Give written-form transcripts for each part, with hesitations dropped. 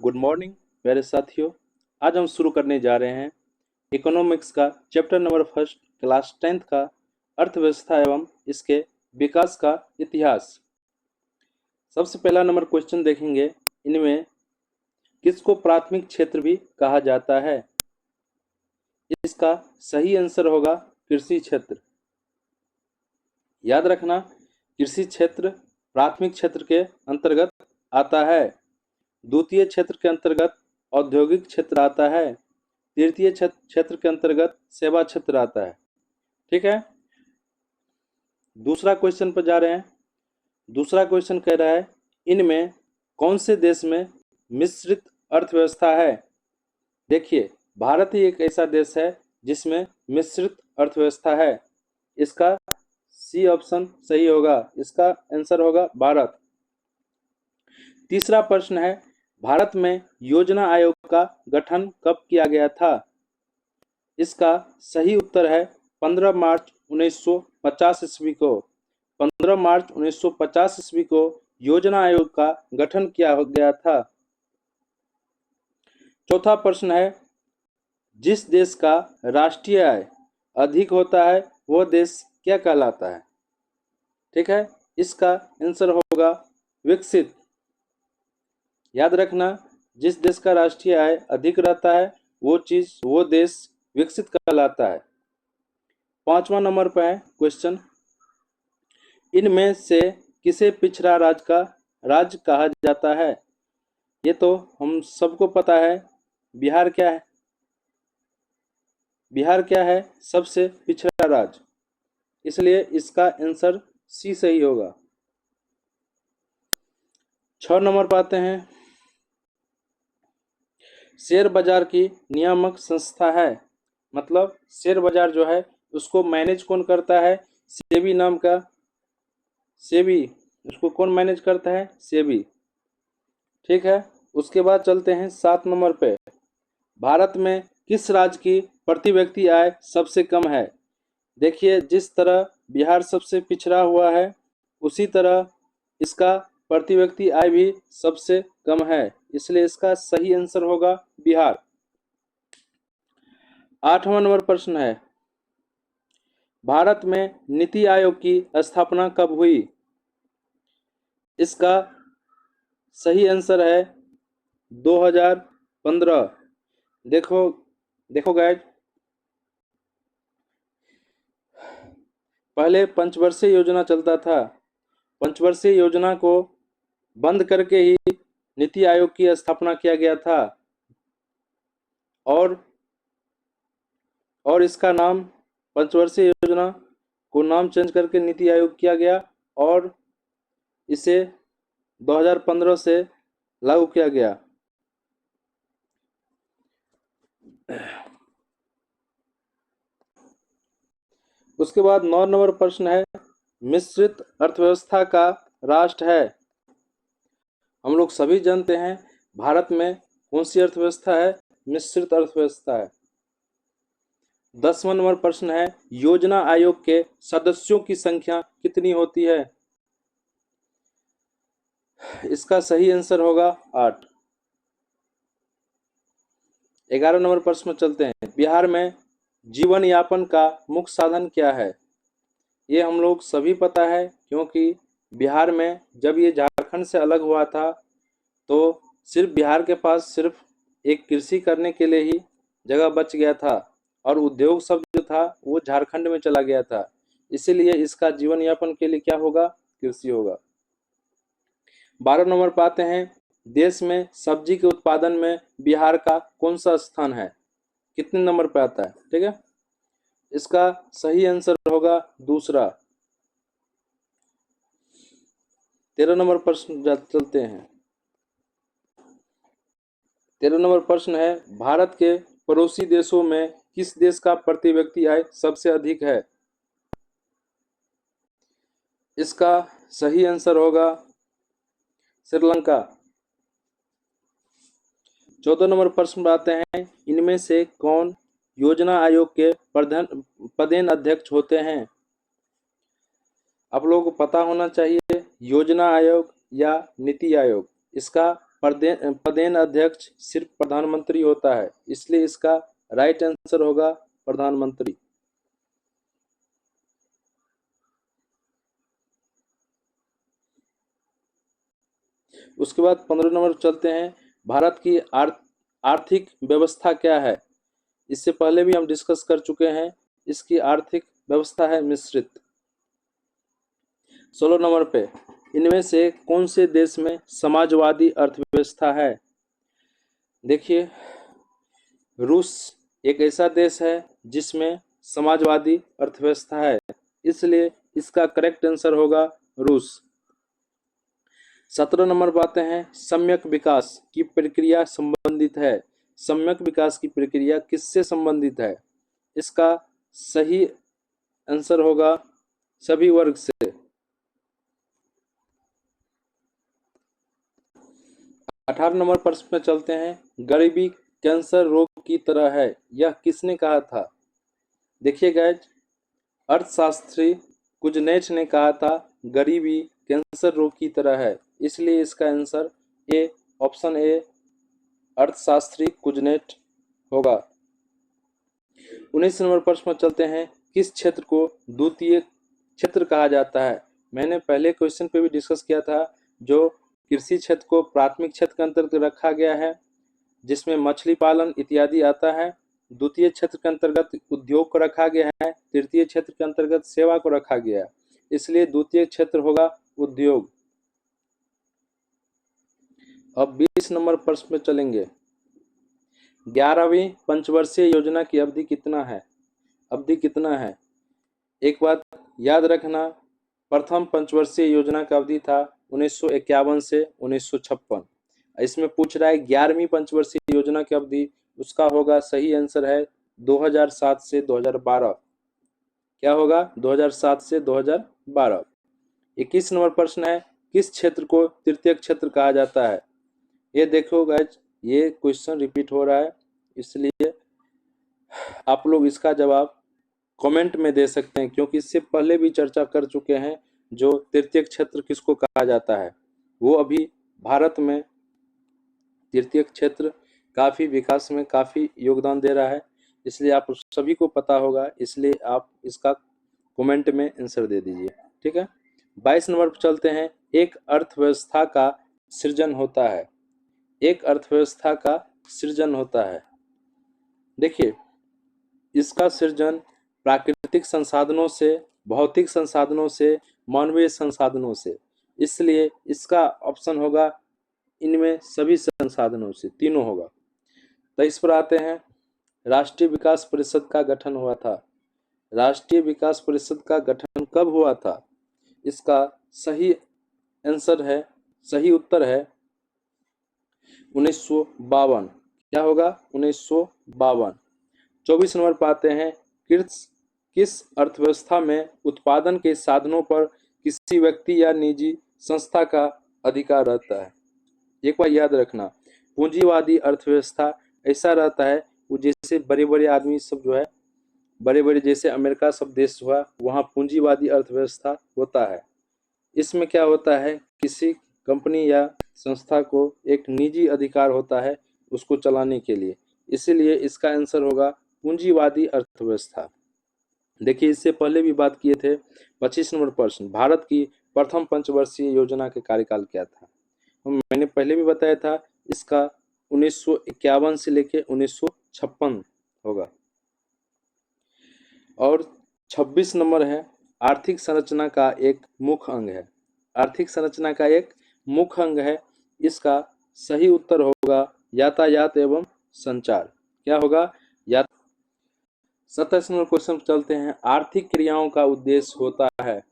Good morning प्यारे साथियों। आज हम शुरू करने जा रहे हैं इकोनॉमिक्स का chapter number first class 10th का अर्थव्यवस्था एवं इसके विकास का इतिहास। सबसे पहला नंबर क्वेश्चन देखेंगे, इनमें किसको प्राथमिक क्षेत्र भी कहा जाता है? इसका सही आंसर होगा कृषि क्षेत्र। याद रखना, कृषि क्षेत्र प्राथमिक क्षेत्र के अंतर्गत आता है। द्वितीय क्षेत्र के अंतर्गत औद्योगिक क्षेत्र आता है। तृतीय क्षेत्र के अंतर्गत सेवा क्षेत्र आता है। ठीक है, दूसरा क्वेश्चन पर जा रहे हैं। दूसरा क्वेश्चन कह रहा है, इनमें कौन से देश में मिश्रित अर्थव्यवस्था है? देखिए, भारत ही एक ऐसा देश है जिसमें मिश्रित अर्थव्यवस्था है। इसका सी ऑप्शन सही होगा, इसका आंसर होगा भारत। तीसरा प्रश्न है, भारत में योजना आयोग का गठन कब किया गया था? इसका सही उत्तर है 15 मार्च 1950 ईस्वी को। 15 मार्च 1950 ईस्वी को योजना आयोग का गठन किया गया था। चौथा प्रश्न है, जिस देश का राष्ट्रीय आय अधिक होता है वह देश क्या कहलाता है? ठीक है, इसका आंसर होगा विकसित। याद रखना, जिस देश का राष्ट्रीय आय अधिक रहता है वो देश विकसित कहलाता है। पांचवा नंबर पर है क्वेश्चन, इनमें से किसे पिछड़ा राज्य कहा जाता है? ये तो हम सबको पता है, बिहार क्या है? बिहार क्या है? सबसे पिछड़ा राज्य, इसलिए इसका आंसर सी सही होगा। 6 नंबर पर आते हैं, शेयर बाजार की नियामक संस्था है, मतलब शेयर बाजार जो है उसको मैनेज कौन करता है? सेबी नाम का, सेबी, उसको कौन मैनेज करता है? सेबी। ठीक है, उसके बाद चलते हैं 7 नंबर पे, भारत में किस राज्य की प्रति व्यक्ति आय सबसे कम है? देखिए, जिस तरह बिहार सबसे पिछड़ा हुआ है उसी तरह इसका प्रति व्यक्ति आय भी सबसे कम है, इसलिए इसका सही आंसर होगा बिहार। 8वां नंबर प्रश्न है, भारत में नीति आयोग की स्थापना कब हुई? इसका सही आंसर है 2015। देखो गाइज, पहले पंचवर्षीय योजना चलता था। पंचवर्षीय योजना को बंद करके ही नीति आयोग की स्थापना किया गया था और इसका नाम, पंचवर्षीय योजना को नाम चेंज करके नीति आयोग किया गया और इसे 2015 से लागू किया गया। उसके बाद 9 नंबर प्रश्न है, मिश्रित अर्थव्यवस्था का राष्ट्र है? हम लोग सभी जानते हैं भारत में कौन सी अर्थव्यवस्था है? मिश्रित अर्थव्यवस्था है। 10वां नंबर प्रश्न है, योजना आयोग के सदस्यों की संख्या कितनी होती है? इसका सही आंसर होगा 8। 11 नंबर प्रश्न में चलते हैं, बिहार में जीवन यापन का मुख्य साधन क्या है? ये हम लोग सभी पता है, क्योंकि बिहार में जब ये झारखंड से अलग हुआ था तो सिर्फ बिहार के पास सिर्फ एक कृषि करने के लिए ही जगह बच गया था और उद्योग सब जो था वो झारखंड में चला गया था, इसीलिए इसका जीवन यापन के लिए क्या होगा? कृषि होगा। 12 नंबर पर आते हैं, देश में सब्जी के उत्पादन में बिहार का कौन सा स्थान है? कितने नंबर पर आता है? ठीक है, इसका सही आंसर होगा दूसरा। 13 नंबर प्रश्न चलते हैं। 13 नंबर प्रश्न है, भारत के पड़ोसी देशों में किस देश का प्रति व्यक्ति आय सबसे अधिक है? इसका सही आंसर होगा श्रीलंका। 14 नंबर प्रश्न आते हैं, इनमें से कौन योजना आयोग के प्रधान अध्यक्ष होते हैं? आप लोगों को पता होना चाहिए, योजना आयोग या नीति आयोग, इसका पदेन अध्यक्ष सिर्फ प्रधानमंत्री होता है, इसलिए इसका राइट आंसर होगा प्रधानमंत्री। उसके बाद 15 नंबर पर चलते हैं। भारत की आर्थिक व्यवस्था क्या है? इससे पहले भी हम डिस्कस कर चुके हैं। इसकी आर्थिक व्यवस्था है मिश्रित। 16 नंबर पे, इनमें से कौन से देश में समाजवादी अर्थव्यवस्था है? देखिए, रूस एक ऐसा देश है जिसमें समाजवादी अर्थव्यवस्था है, इसलिए इसका करेक्ट आंसर होगा रूस। 17 नंबर पर आते हैं, सम्यक विकास की प्रक्रिया संबंधित है। सम्यक विकास की प्रक्रिया किससे संबंधित है? इसका सही आंसर होगा सभी वर्ग से। 18 नंबर प्रश्न में चलते हैं। गरीबी कैंसर रोग की तरह है, यह किसने कहा था? देखिए गाइज, अर्थशास्त्री कुजनेच ने कहा था गरीबी कैंसर रोग की तरह है, इसलिए इसका आंसर ए, ऑप्शन ए, अर्थशास्त्री कुजनेट होगा। 19 नंबर प्रश्न में चलते हैं। किस क्षेत्र को द्वितीय क्षेत्र कहा जाता है? मैंने पहले क्वेश्चन पे भी डिस्कस किया था। जो कृषि क्षेत्र को प्राथमिक क्षेत्र के अंतर्गत रखा गया है, जिसमें मछली पालन इत्यादि आता है। द्वितीय क्षेत्र के अंतर्गत उद्योग को रखा गया है। तृतीय क्षेत्र के अंतर्गत सेवा को रखा गया है, इसलिए द्वितीय क्षेत्र होगा उद्योग। अब 20 नंबर प्रश्न में चलेंगे। 11वीं पंचवर्षीय योजना की अवधि कितना है? अवधि कितना है? एक बात याद रखना, प्रथम पंचवर्षीय योजना का अवधि था 1951 से 1956। इसमें पूछ रहा है 11वीं पंचवर्षीय योजना की अवधि, उसका होगा सही आंसर है 2007 से 2012। क्या होगा? 2007 से 2012। 21 नंबर प्रश्न है। किस क्षेत्र को तृतीय क्षेत्र कहा जाता है? ये देखो गाइज, ये क्वेश्चन रिपीट हो रहा है, इसलिए आप लोग इसका जवाब कमेंट में दे सकते हैं, क्योंकि इससे पहले भी चर्चा कर चुके हैं। जो तृतीय क्षेत्र किसको कहा जाता है, वो अभी भारत में तृतीय क्षेत्र काफ़ी विकास में काफ़ी योगदान दे रहा है, इसलिए आप सभी को पता होगा, इसलिए आप इसका कमेंट में आंसर दे दीजिए। ठीक है। 22 नंबर पर चलते हैं। एक अर्थव्यवस्था का सृजन होता है। एक अर्थव्यवस्था का सृजन होता है। देखिए, इसका सृजन प्राकृतिक संसाधनों से, भौतिक संसाधनों से, मानवीय संसाधनों से, इसलिए इसका ऑप्शन होगा इनमें सभी संसाधनों से, तीनों होगा। 23 पर आते हैं। राष्ट्रीय विकास परिषद का गठन हुआ था। राष्ट्रीय विकास परिषद का गठन कब हुआ था? इसका सही आंसर है, सही उत्तर है 1952। क्या होगा? 1952। 24 नंबर पर आते हैं। किस अर्थव्यवस्था में उत्पादन के साधनों पर किसी व्यक्ति या निजी संस्था का अधिकार रहता है? एक बार याद रखना, पूंजीवादी अर्थव्यवस्था ऐसा रहता है वो जैसे बड़े बड़े आदमी सब जो है, बड़े बड़े जैसे अमेरिका सब देश हुआ, वहाँ पूंजीवादी अर्थव्यवस्था होता है। इसमें क्या होता है, किसी कंपनी या संस्था को एक निजी अधिकार होता है उसको चलाने के लिए, इसीलिए इसका आंसर होगा पूंजीवादी अर्थव्यवस्था। देखिए, इससे पहले भी बात किए थे। 25 नंबर प्रश्न, भारत की प्रथम पंचवर्षीय योजना के कार्यकाल क्या था? मैंने पहले भी बताया था, इसका 1951 से लेके 1956 होगा। और 26 नंबर है, आर्थिक संरचना का एक मुख्य अंग है। आर्थिक संरचना का एक मुख्य अंग है, इसका सही उत्तर होगा यातायात एवं संचार। क्या होगा? 27 नंबर क्वेश्चन चलते हैं। आर्थिक क्रियाओं का उद्देश्य होता है,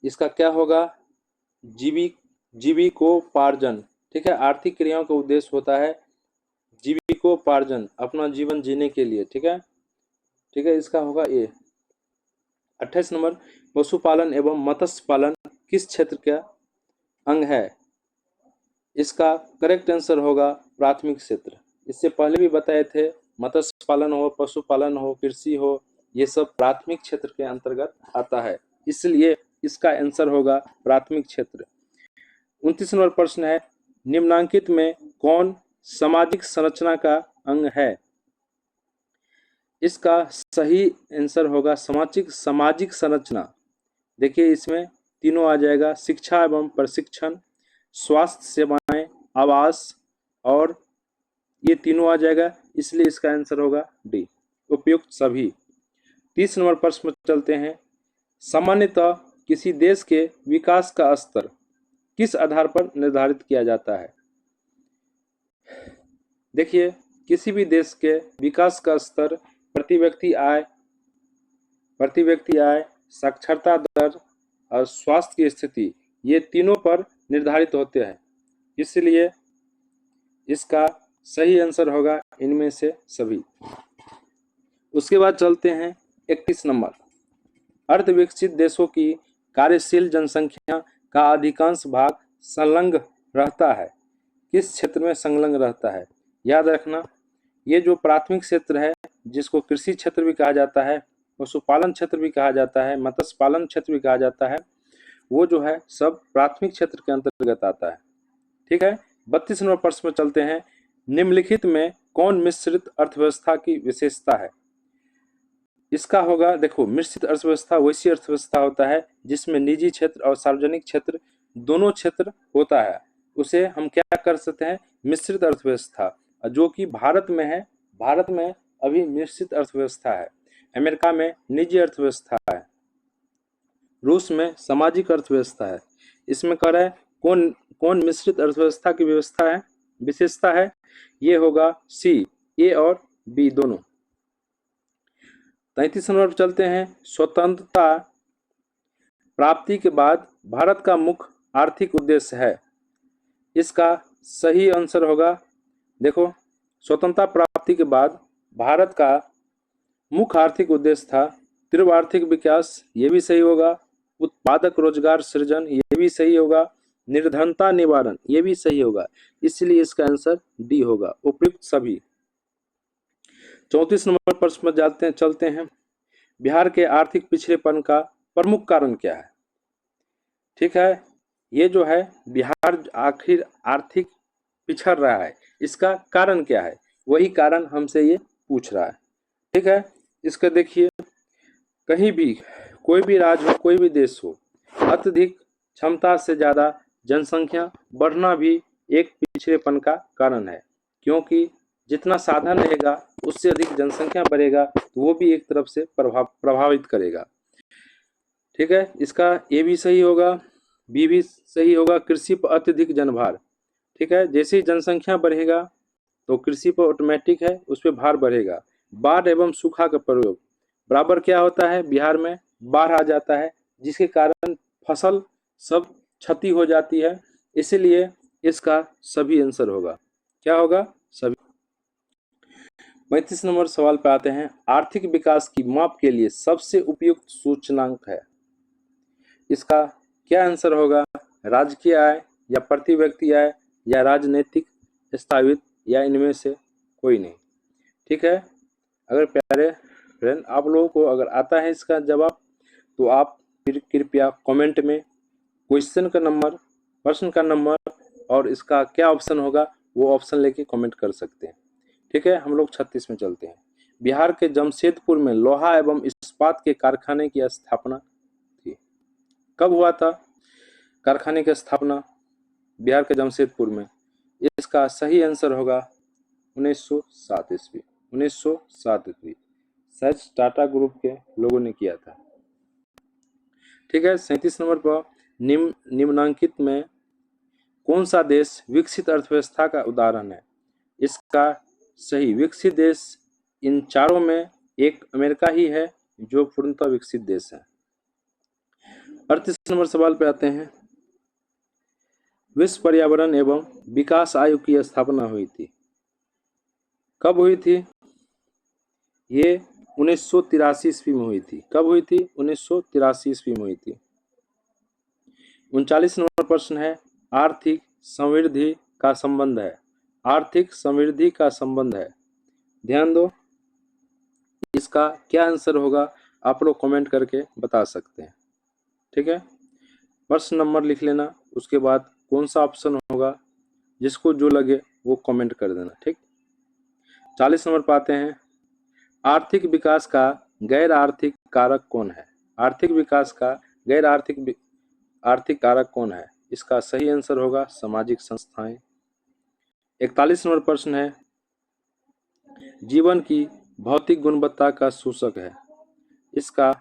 इसका क्या होगा? जीविकोपार्जन। ठीक है, आर्थिक क्रियाओं का उद्देश्य होता है जीविकोपार्जन, अपना जीवन जीने के लिए। ठीक है, ठीक है, इसका होगा ए। 28 नंबर, पशुपालन एवं मत्स्य पालन किस क्षेत्र का अंग है? इसका करेक्ट आंसर होगा प्राथमिक क्षेत्र। इससे पहले भी बताए थे, मत्स्य पालन हो, पशुपालन हो, कृषि हो, ये सब प्राथमिक क्षेत्र के अंतर्गत आता है, इसलिए इसका आंसर होगा प्राथमिक क्षेत्र। 29 नंबर प्रश्न है। निम्नांकित में कौन सामाजिक संरचना का अंग है? इसका सही आंसर होगा सामाजिक संरचना। देखिए इसमें तीनों आ जाएगा, शिक्षा एवं प्रशिक्षण, स्वास्थ्य सेवाएं, आवास, और ये तीनों आ जाएगा, इसलिए इसका आंसर होगा डी, उपयुक्त सभी। 30 नंबर प्रश्न में चलते हैं। सामान्यतः किसी देश के विकास का स्तर किस आधार पर निर्धारित किया जाता है? देखिए किसी भी देश के विकास का स्तर प्रति व्यक्ति आय, साक्षरता दर और स्वास्थ्य की स्थिति, ये तीनों पर निर्धारित होते हैं, इसलिए इसका सही आंसर होगा इनमें से सभी। उसके बाद चलते हैं 31 नंबर। अर्धविकसित देशों की कार्यशील जनसंख्या का अधिकांश भाग संलग्न रहता है। किस क्षेत्र में संलग्न रहता है? याद रखना, ये जो प्राथमिक क्षेत्र है, जिसको कृषि क्षेत्र भी कहा जाता है, पशुपालन क्षेत्र भी कहा जाता है, मत्स्य पालन क्षेत्र भी कहा जाता है, वो जो है सब प्राथमिक क्षेत्र के अंतर्गत आता है। ठीक है, 32 नंबर प्रश्न में चलते हैं। निम्नलिखित में कौन मिश्रित अर्थव्यवस्था की विशेषता है? इसका होगा, देखो मिश्रित अर्थव्यवस्था वैसी अर्थव्यवस्था होता है जिसमें निजी क्षेत्र और सार्वजनिक क्षेत्र दोनों क्षेत्र होता है, उसे हम क्या कर सकते हैं? मिश्रित अर्थव्यवस्था, जो कि भारत में है। भारत में अभी मिश्रित अर्थव्यवस्था है, अमेरिका में निजी अर्थव्यवस्था है, रूस में सामाजिक अर्थव्यवस्था है। इसमें कह रहा है कौन मिश्रित अर्थव्यवस्था की विशेषता है? ये होगा सी, ए और बी दोनों। 33 नंबर पर चलते हैं। स्वतंत्रता प्राप्ति के बाद भारत का मुख्य आर्थिक उद्देश्य है। इसका सही आंसर होगा, देखो स्वतंत्रता प्राप्ति के बाद भारत का मुख्य आर्थिक उद्देश्य था तीव्र आर्थिक विकास, ये भी सही होगा। उत्पादक रोजगार सृजन, ये भी सही होगा। निर्धनता निवारण, ये भी सही होगा, इसलिए इसका आंसर डी होगा, उपयुक्त सभी। 34 नंबर प्रश्न में चलते हैं। बिहार के आर्थिक पिछड़ेपन का प्रमुख कारण क्या है? ठीक है, ये जो है बिहार आखिर आर्थिक पिछड़ रहा है, इसका कारण क्या है? वही कारण हमसे ये पूछ रहा है। ठीक है, इसका देखिए, कहीं भी कोई भी राज्य हो, कोई भी देश हो, अत्यधिक क्षमता से ज़्यादा जनसंख्या बढ़ना भी एक पिछड़ेपन का कारण है, क्योंकि जितना साधन रहेगा उससे अधिक जनसंख्या बढ़ेगा, तो वो भी एक तरफ से प्रभावित करेगा। ठीक है, इसका ए भी सही होगा, बी भी सही होगा। कृषि पर अत्यधिक जनभार, ठीक है, जैसे ही जनसंख्या बढ़ेगा तो कृषि पर ऑटोमेटिक है उस पर भार बढ़ेगा। बाढ़ एवं सूखा का प्रयोग बराबर क्या होता है? बिहार में बाढ़ आ जाता है, जिसके कारण फसल सब क्षति हो जाती है, इसलिए इसका सभी आंसर होगा, क्या होगा? सभी। 35 नंबर सवाल पे आते हैं। आर्थिक विकास की माप के लिए सबसे उपयुक्त सूचकांक है, इसका क्या आंसर होगा? राजकीय आय या प्रति व्यक्ति आय या राजनीतिक स्थापित या इनमें से कोई नहीं। ठीक है, अगर प्यारे फ्रेंड आप लोगों को अगर आता है इसका जवाब, तो आप फिर कृपया कमेंट में क्वेश्चन का नंबर, प्रश्न का नंबर और इसका क्या ऑप्शन होगा वो ऑप्शन लेके कमेंट कर सकते हैं। ठीक है, हम लोग 36 में चलते हैं। बिहार के जमशेदपुर में लोहा एवं इस्पात के कारखाने की स्थापना थी, कब हुआ था कारखाने की स्थापना बिहार के जमशेदपुर में? इसका सही आंसर होगा 1907 ईस्वी, 1907 ईस्वी, शायद टाटा ग्रुप के लोगों ने किया था। ठीक है, 37 नंबर पर निम्नांकित में कौन सा देश विकसित अर्थव्यवस्था का उदाहरण है? इसका सही विकसित देश इन चारों में एक अमेरिका ही है जो पूर्णतः विकसित देश है। 38 नंबर सवाल पे आते हैं। विश्व पर्यावरण एवं विकास आयोग की स्थापना हुई थी, कब हुई थी? ये 1983 ईस्वी में हुई थी। कब हुई थी? 1983 ईस्वी में हुई थी। 39 नंबर प्रश्न है। आर्थिक समृद्धि का संबंध है, आर्थिक समृद्धि का संबंध है, ध्यान दो, इसका क्या आंसर होगा आप लोग कमेंट करके बता सकते हैं। ठीक है, प्रश्न नंबर लिख लेना, उसके बाद कौन सा ऑप्शन होगा जिसको जो लगे वो कमेंट कर देना, ठीक। 40 नंबर पर आते हैं, आर्थिक विकास का गैर आर्थिक कारक कौन है? आर्थिक विकास का गैर आर्थिक कारक कौन है? इसका सही आंसर होगा सामाजिक संस्थाएं। 41 नंबर प्रश्न है, जीवन की भौतिक गुणवत्ता का सूचक है। इसका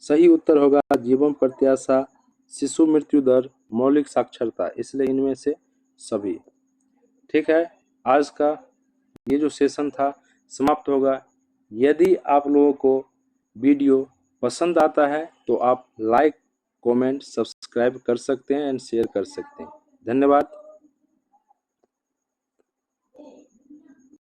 सही उत्तर होगा जीवन प्रत्याशा, शिशु मृत्यु दर, मौलिक साक्षरता, इसलिए इनमें से सभी। ठीक है, आज का ये जो सेशन था समाप्त होगा। यदि आप लोगों को वीडियो पसंद आता है तो आप लाइक, कमेंट, सब्सक्राइब कर सकते हैं एंड शेयर कर सकते हैं। धन्यवाद।